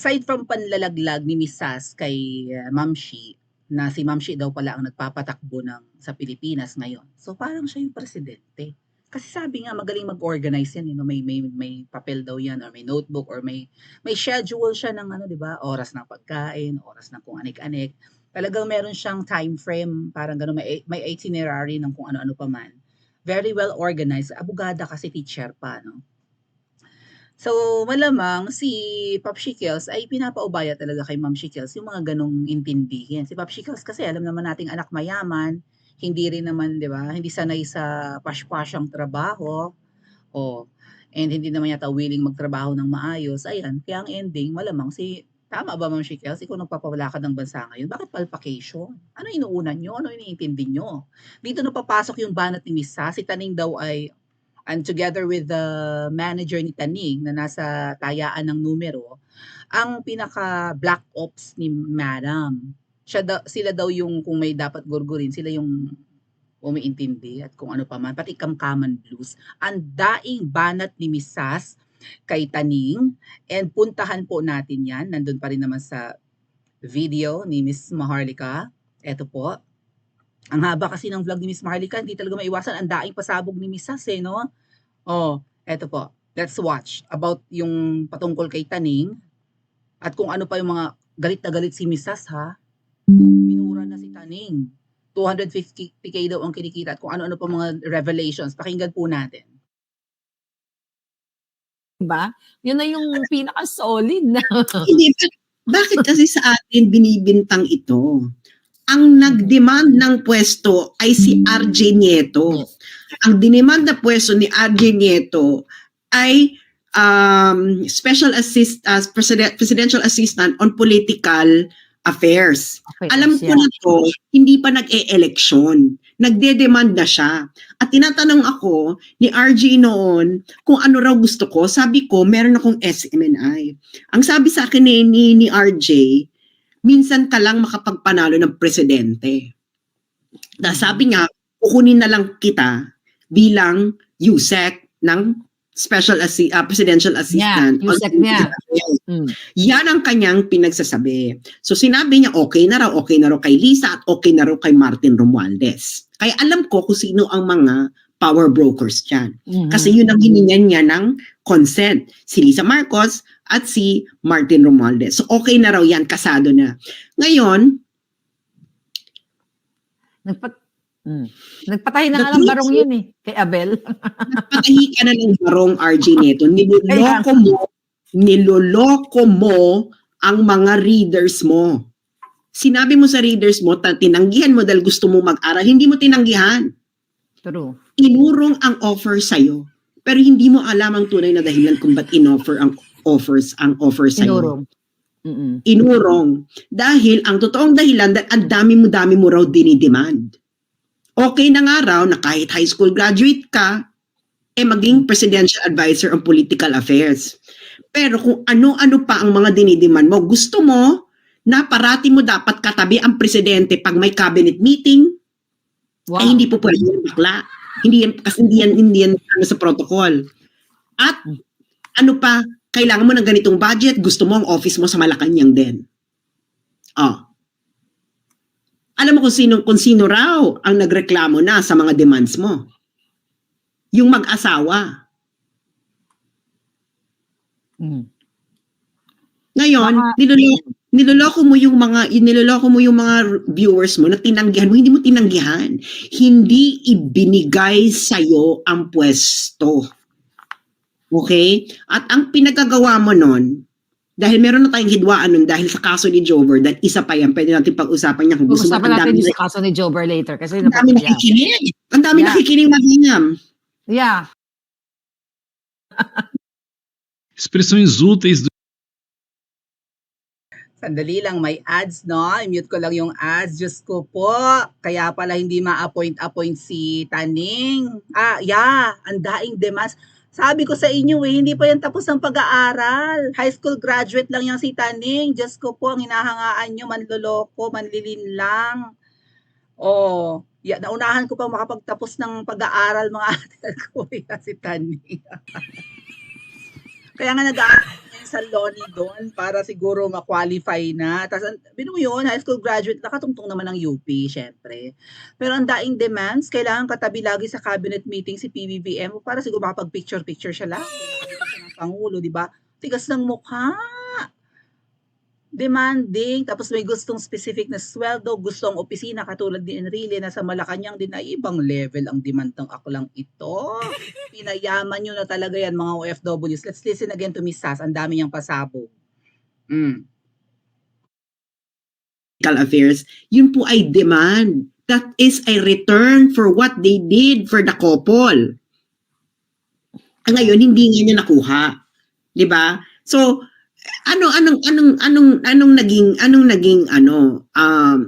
Aside from panlalaglag ni Miss Sas kay Ma'am Shi, na si Ma'am Shi daw pala ang nagpapatakbo sa Pilipinas ngayon. So parang siya yung presidente. Kasi sabi nga magaling mag-organize yan, may papel daw yan or may notebook or may schedule siya ng ano, 'di ba? Oras ng pagkain, oras ng kung anik-anik. Talagang meron siyang time frame, parang gano'n, may itinerary ng kung ano-ano pa man. Very well organized. Abogada kasi, teacher pa, no? So, malamang si Pop Shikels ay pinapaubaya talaga kay Ma'am Shikels yung mga ganong intindihin. Si Pop Shikels kasi alam naman nating anak mayaman, hindi rin naman, 'di ba? Hindi sanay sa pash-pashang trabaho. Oh, and hindi naman yata willing magtrabaho ng maayos. Ayan, kaya ang ending malamang tama ba Ma'am Shikels? Ikaw nagpapalakad ng bansa ngayon. Bakit palpacation? Ano inuunan nyo? Ano iniintindi nyo? Dito na papasok yung banat ni Miss Sa. Si Taning daw ay and together with the manager ni Taning na nasa tayaan ng numero, ang pinaka black ops ni Madam. Sila daw yung kung may dapat gurgurin, sila yung umiintindi at kung ano pa man, pati Kamkaman Blues. Ang daing banat ni Miss Sas kay Taning, and puntahan po natin yan. Nandun pa rin naman sa video ni Miss Maharlika. Eto po. Ang haba kasi ng vlog ni Miss Maharlika, hindi talaga maiwasan. Ang daing pasabog ni Miss Sas no? Oh, eto po. Let's watch about yung patungkol kay Taning at kung ano pa yung mga galit na galit si Miss Sas, ha? Minura na si Taning. 250k daw ang kinikita at kung ano-ano pa mga revelations. Pakinggan po natin. Diba? Yun na yung pinaka-solid na. Hindi, bakit kasi sa atin binibintang ito? Ang nag-demand ng pwesto ay si RJ Nieto. Ang dinemand na pwesto ni RJ Nieto ay presidential assistant on political affairs. Alam ko na to, hindi pa nag-e-eleksyon. Nagde-demand na siya. At tinatanong ako ni RJ noon kung ano raw gusto ko. Sabi ko, meron akong SMNI. Ang sabi sa akin ni RJ, minsan ka lang makapagpanalo ng presidente. Sabi niya, kukunin na lang kita bilang USEC ng presidential assistant. USEC niya. Yan ang kanyang pinagsasabi. So sinabi niya, okay na raw kay Lisa at okay na raw kay Martin Romualdez. Kaya alam ko kung sino ang mga power brokers dyan. Kasi yun ang hiningan niya ng consent. Si Lisa Marcos at si Martin Romualdez. So okay na raw yan, kasado na. Ngayon, nagpatay na nga ng barong yun kay Abel. Nagpatahi ka na ng barong, RJ Nieto. Niloloko mo ang mga readers mo. Sinabi mo sa readers mo, tinanggihan mo dahil gusto mo mag-aral, hindi mo tinanggihan. True. Inurong ang offer sa'yo. Pero hindi mo alam ang tunay na dahilan kung ba't in-offer ang offer sa'yo. Inurong. Dahil ang totoong dahilan, dahil ang dami mo raw dinidemand. Okay na nga raw na kahit high school graduate ka, maging presidential advisor on political affairs. Pero kung ano-ano pa ang mga dinidemand mo, gusto mo na parati mo dapat katabi ang presidente pag may cabinet meeting, hindi po pwede yan bakla. Hindi yan sa protocol. At ano pa, kailangan mo ng ganitong budget, gusto mo ang office mo sa Malacanang din. Alam mo kung sino raw ang nagreklamo na sa mga demands mo? Yung mag-asawa. Ngayon, niloloko mo yung mga viewers mo na tinanggihan mo, hindi mo tinanggihan. Hindi ibinigay sa'yo ang pwesto. Okay? At ang pinagagawa mo nun, dahil meron na tayong hidwaan nun dahil sa kaso ni Jover, dahil isa pa yan, pwede natin pag-usapan niya kung gusto mo. Pag-usapan natin yung kaso ni Jover later. Kasi ang dami nakikinig. Ang dami nakikinig, Mahinam. Yeah. Expressões úteis do... Sandali lang, may ads, no? I-mute ko lang yung ads. Diyos ko po. Kaya pala hindi ma-appoint si Taning. Ang daing demands. Sabi ko sa inyo hindi pa yan tapos ang pag-aaral. High school graduate lang yan si Taning. Diyos ko po, ang hinahangaan nyo, manloloko, manlilin lang. Naunahan ko pa makapagtapos ng pag-aaral, mga ate at kuya, si Taning. Kaya nga nag-aaral sa Loni doon para siguro ma-qualify na. Tapos, bino mo yun, high school graduate, nakatungtong naman ng UP, syempre. Pero ang daing demands, kailangan katabi lagi sa cabinet meeting si PBBM para siguro makapag-picture-picture siya lang. Nakabito siya ng Pangulo, di ba? Tigas ng mukha. Demanding, tapos may gustong specific na sweldo, gustong opisina katulad ni Enrile na sa Malacanang din ay ibang level ang demand ng aklang ito. Pinayaman nyo na talaga yan mga OFWs. Let's listen again to Miss Sas. Ang dami niyang pasabog. Affairs, yun po ay demand. That is a return for what they did for the couple. Ngayon, hindi nga niya nakuha. Di ba? So, anong naging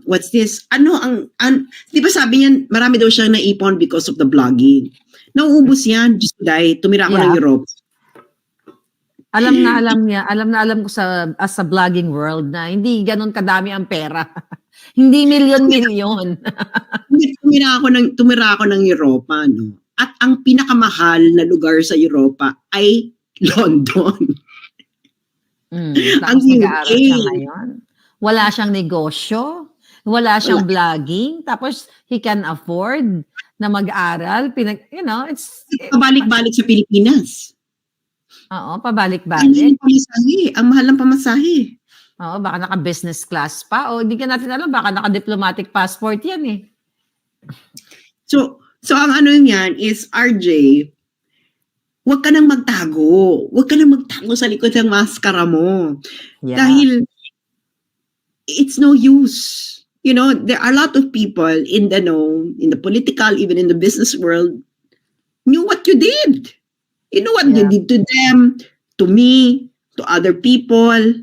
what's this? Di ba sabi niya, marami daw siyang naipon because of the blogging. Nauubos yan, just die, tumira ako ng Europe. Alam niya, alam ko as a blogging world na hindi ganun kadami ang pera. Hindi milyon-milyon. tumira ako ng Europa, no? At ang pinakamahal na lugar sa Europa ay London. Tapos nag-aaral siya ngayon. Wala siyang negosyo, wala siyang vlogging, tapos he can afford na mag-aral. It's pabalik-balik sa Pilipinas. Oo, pabalik-balik. Ang mahal ng pamasahe. Oo, baka naka-business class pa. O hindi ka natin alam, baka naka-diplomatic passport yan eh. So ang ano niyan is, RJ, huwag ka nang magtago. Huwag ka nang magtago sa likod ng maskara mo. Yeah. Dahil it's no use. You know, there are a lot of people in the political, even in the business world, knew what you did. You know what you did to them, to me, to other people.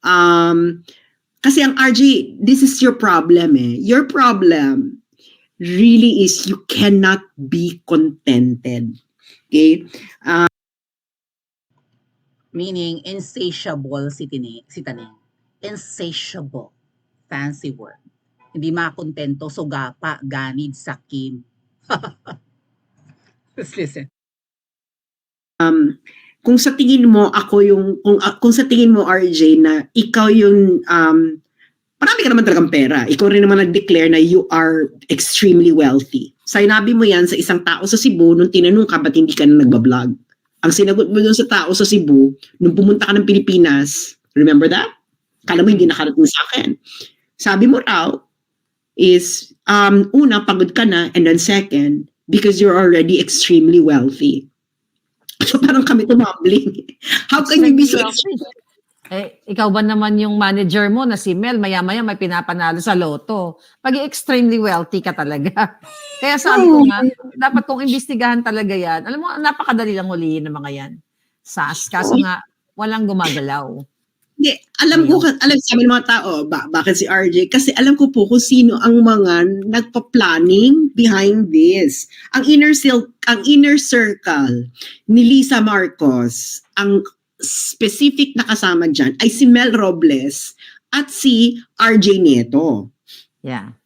Kasi ang RJ, this is your problem eh. Your problem really is you cannot be contented. Okay? Meaning, insatiable si Taning. Insatiable. Fancy word. Hindi makontento, sugapa, ganid, sakim. Let's listen. Kung sa tingin mo kung sa tingin mo RJ na ikaw yung marami ka naman talagang pera. Ikaw rin naman nag-declare na you are extremely wealthy. Sinabi mo yan sa isang tao sa Cebu nung tinanong ka ba't hindi ka na nagbablog. Ang sinagot mo doon sa tao sa Cebu nung pumunta ka ng Pilipinas, remember that? Kala mo hindi nakarating sa akin. Sabi mo raw is una, pagod ka na, and then second, because you're already extremely wealthy. So parang kami tumambling. How can you be so ikaw ba naman yung manager mo na si Mel, maya-maya may pinapanalo sa loto. Pag extremely wealthy ka talaga. Kaya sabi ko nga, dapat kong imbestigahan talaga yan. Alam mo, napakadali lang hulihin ng mga yan. Sas, kaso nga, walang gumagalaw. Hindi, alam sabi ng mga tao, bakit si RJ? Kasi alam ko po kung sino ang mga nagpa-planning behind this. Ang inner circle ni Lisa Marcos, ang specific na kasama dyan ay si Mel Robles at si RJ Nieto. Yeah.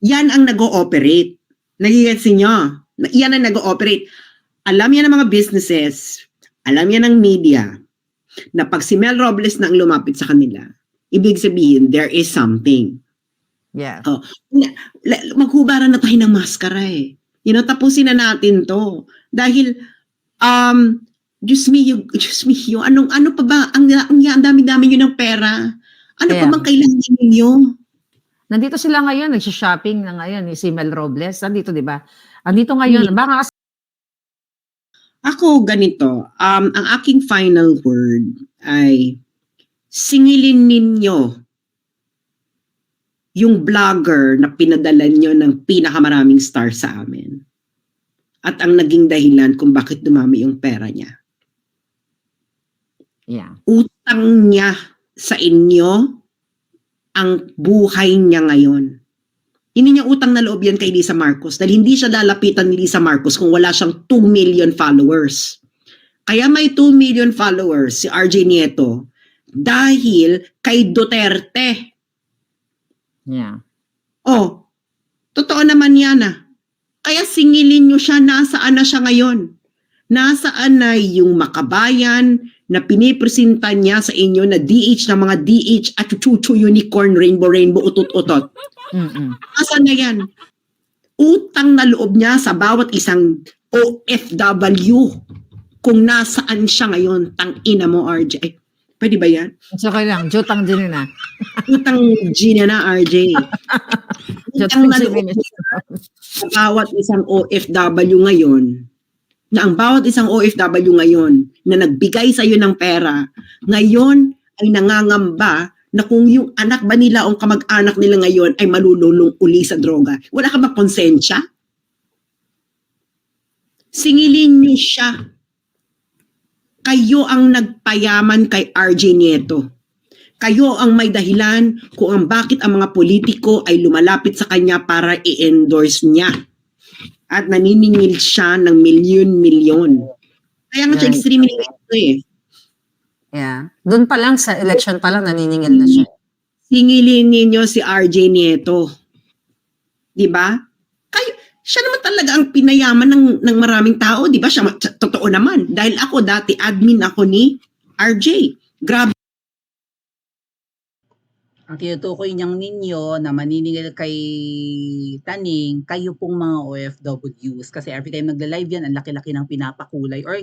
Yan ang nag-ooperate. Nagigets niyo? Yan ang nag-ooperate. Alam yan ng mga businesses, alam yan ng media, na pag si Mel Robles na ang lumapit sa kanila, ibig sabihin, there is something. Yeah. Maghubaran na tayo ng maskara eh. Tapusin na natin to. Dahil, Diyos me, yung ano pa ba, ang dami-dami nyo ng pera. Ano pa bang kailangan ninyo? Nandito sila ngayon, nagsha-shopping na ngayon, si Mel Robles. Nandito, di ba? Andito ngayon, baka ako ganito, ang aking final word ay singilin ninyo yung vlogger na pinadala nyo ng pinakamaraming star sa amin. At ang naging dahilan kung bakit dumami yung pera niya. Yeah. Utang niya sa inyo ang buhay niya ngayon. Hindi niya utang na loob yan kay Lisa Marcos dahil hindi siya lalapitan ni Lisa Marcos kung wala siyang 2 million followers. Kaya may 2 million followers si RJ Nieto dahil kay Duterte. Yeah. Totoo naman yan ah. Kaya singilin niyo siya, nasaan na siya ngayon? Nasaan na yung makabayan, na pinipresenta niya sa inyo na DH ng mga DH at chuchu unicorn rainbow utot-utot. Asan na yan? Utang na loob niya sa bawat isang OFW kung nasaan siya ngayon. Tangina mo, RJ. Ay, pwede ba yan? So, okay lang. Jutang din na. Utang Gina na, RJ. Utang na loob niya sa bawat isang OFW ngayon, na ang bawat isang OFW ngayon na nagbigay sa iyo ng pera, ngayon ay nangangamba na kung yung anak ba nila o kamag-anak nila ngayon ay malululong uli sa droga. Wala ka ba konsensya? Singilin niyo siya. Kayo ang nagpayaman kay RJ Nieto. Kayo ang may dahilan kung ang bakit ang mga politiko ay lumalapit sa kanya para i-endorse niya. At naniningil siya ng milyon-milyon. Kaya nga siya extremely eh. Yeah. Doon pa lang sa election pa lang naniningil na siya. Singilin ninyo si RJ Nieto. 'Di ba? Kayo, siya naman talaga ang pinayaman ng maraming tao, 'di ba? Siya totoo naman. Dahil ako dati admin ako ni RJ. Grabe. Ang tinutukoy niyang ninyo na maniningil kay Taning, kayo pong mga OFWs. Kasi every time nagla-live yan, ang laki-laki ng pinapakulay. Or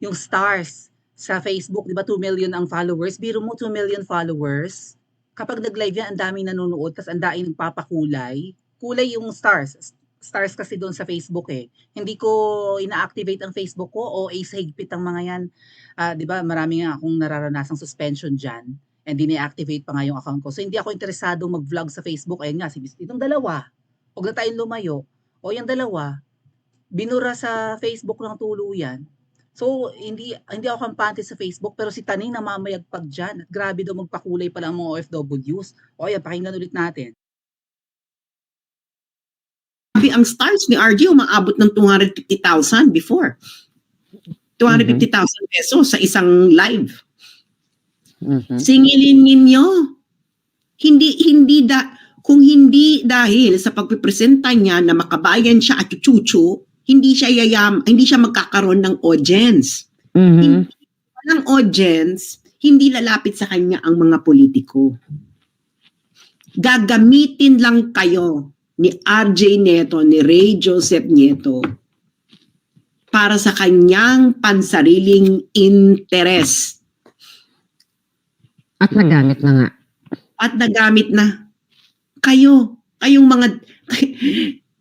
yung stars sa Facebook, di ba 2 million ang followers? Biro mo 2 million followers. Kapag nag-live yan, ang daming nanonood, tapos ang daming nagpapakulay. Kulay yung stars. Stars kasi doon sa Facebook eh. Hindi ko ina-activate ang Facebook ko o sa higpit ang mga yan. Di ba marami nga akong nararanasang suspension dyan. And di-activate pa nga yung account ko. So, hindi ako interesado mag-vlog sa Facebook. Ayun nga, itong dalawa. Huwag na tayong lumayo. O yung dalawa, binura sa Facebook ng tuluyan. So, hindi ako kampante sa Facebook, pero si Taning namamayagpag dyan. At grabe daw magpakulay pala ang mga OFWs. O yan, pakinggan ulit natin. Ang stars ni RJ umaabot ng 250,000 before. 250,000 pesos sa isang live. Singilin ninyo. Kung hindi dahil sa pagpipresenta niya na makabayan siya at chuchu, hindi siya magkakaroon ng audience. Hindi walang audience, hindi lalapit sa kanya ang mga politiko. Gagamitin lang kayo ni RJ Nieto, ni Ray Joseph Nieto para sa kanyang pansariling interes. At nagamit na nga. At nagamit na. Kayong mga,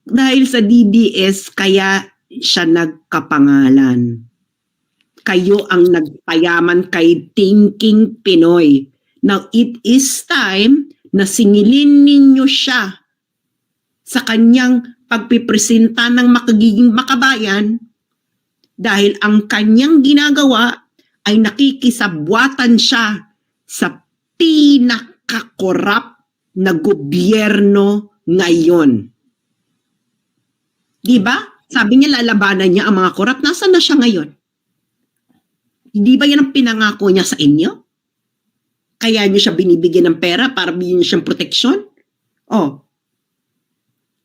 dahil sa DDS, kaya siya nagkapangalan. Kayo ang nagpayaman kay Thinking Pinoy. Now, it is time na singilin ninyo siya sa kanyang pagpipresenta ng makagiging makabayan dahil ang kanyang ginagawa ay nakikisabwatan siya sa pinakakorap na gobyerno ngayon. Diba? Sabi niya lalabanan niya ang mga korap. Nasaan na siya ngayon? Hindi ba yan ang pinangako niya sa inyo? Kaya niyo siya binibigyan ng pera para bigyan niyo siyang proteksyon? Oh.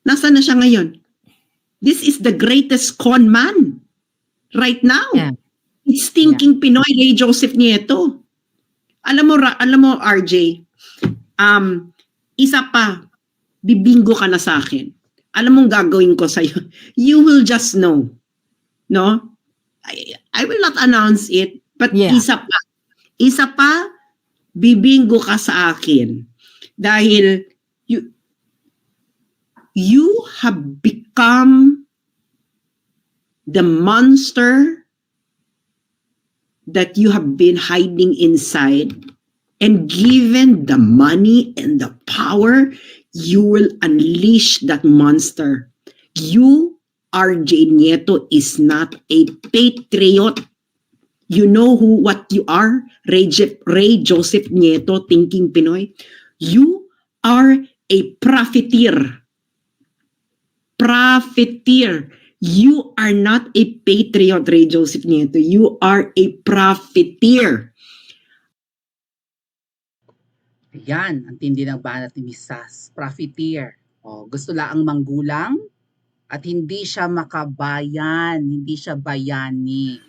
Nasaan na siya ngayon? This is the greatest con man right now. Yeah. It's Thinking Pinoy, Ray Joseph Nieto. Alam mo RJ, isa pa, bibinggo ka na sa akin. Alam mong gagawin ko sa'yo. You will just know. No? I will not announce it, but isa pa, bibinggo ka sa akin. Dahil you have become the monster that you have been hiding inside, and given the money and the power, you will unleash that monster. You, RJ Nieto, is not a patriot. You know what you are, Ray Joseph Nieto, Thinking Pinoy? You are a profiteer. Profiteer. You are not a patriot, Ray Joseph Nieto. You are a profiteer. Yan, ang tindi ng banat ni Miss Sas. Profiteer. Gusto laang manggulang at hindi siya makabayan, hindi siya bayani.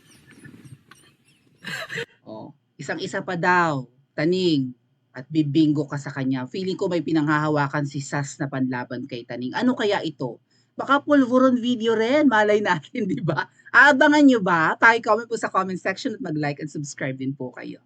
Oh, isang-isa pa daw, Taning, at bibingo ka sa kanya. Feeling ko may pinanghahawakan si Sas na panlaban kay Taning. Ano kaya ito? Baka pulburon video rin, malay natin, di ba? Aabangan nyo ba? Paki-comment po sa comment section at mag-like and subscribe din po kayo.